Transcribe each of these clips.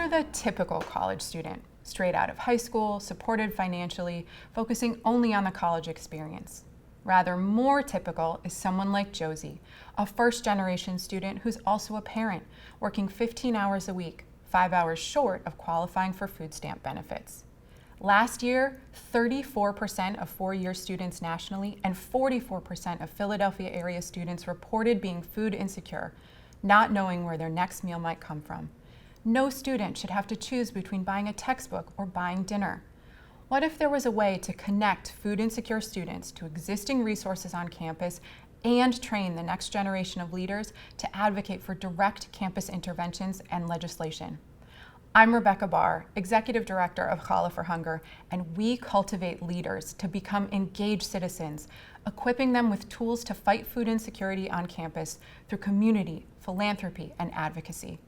Enter the typical college student, straight out of high school, supported financially, focusing only on the college experience. Rather more typical is someone like Josie, a first-generation student who's also a parent, working 15 hours a week, 5 hours short of qualifying for food stamp benefits. Last year, 34% of four-year students nationally and 44% of Philadelphia area students reported being food insecure, not knowing where their next meal might come from. No student should have to choose between buying a textbook or buying dinner. What if there was a way to connect food insecure students to existing resources on campus and train the next generation of leaders to advocate for direct campus interventions and legislation? I'm Rebecca Barr, Executive Director of Challah for Hunger, and we cultivate leaders to become engaged citizens, equipping them with tools to fight food insecurity on campus through community, philanthropy, and advocacy.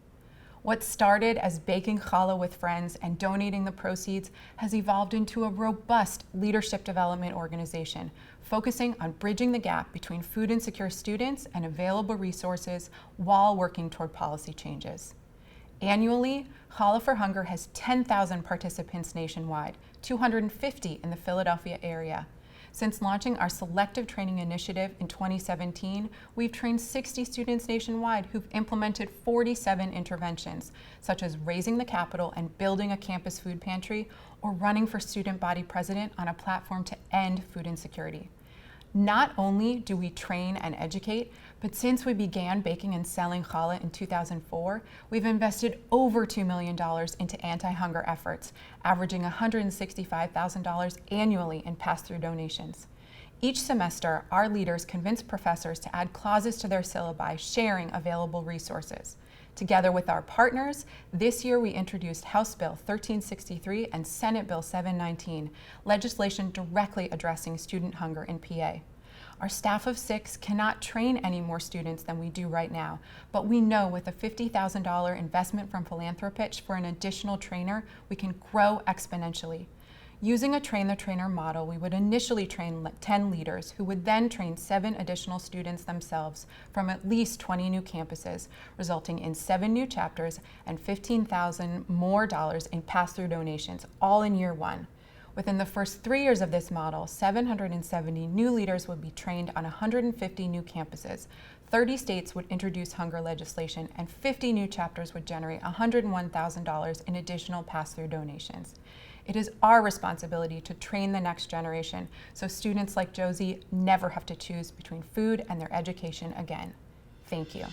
What started as baking challah with friends and donating the proceeds has evolved into a robust leadership development organization focusing on bridging the gap between food insecure students and available resources while working toward policy changes. Annually, Challah for Hunger has 10,000 participants nationwide, 250 in the Philadelphia area. Since launching our selective training initiative in 2017, we've trained 60 students nationwide who've implemented 47 interventions, such as raising the capital and building a campus food pantry, or running for student body president on a platform to end food insecurity. Not only do we train and educate, but since we began baking and selling challah in 2004, we've invested over $2 million into anti-hunger efforts, averaging $165,000 annually in pass-through donations. Each semester, our leaders convince professors to add clauses to their syllabi sharing available resources. Together with our partners, this year we introduced House Bill 1363 and Senate Bill 719, legislation directly addressing student hunger in PA. Our staff of 6 cannot train any more students than we do right now, but we know with a $50,000 investment from Philanthropitch for an additional trainer, we can grow exponentially. Using a train-the-trainer model, we would initially train 10 leaders who would then train 7 additional students themselves from at least 20 new campuses, resulting in 7 new chapters and $15,000 more in pass-through donations, all in year 1. Within the first 3 years of this model, 770 new leaders would be trained on 150 new campuses. 30 states would introduce hunger legislation, and 50 new chapters would generate $101,000 in additional pass-through donations. It is our responsibility to train the next generation so students like Josie never have to choose between food and their education again. Thank you.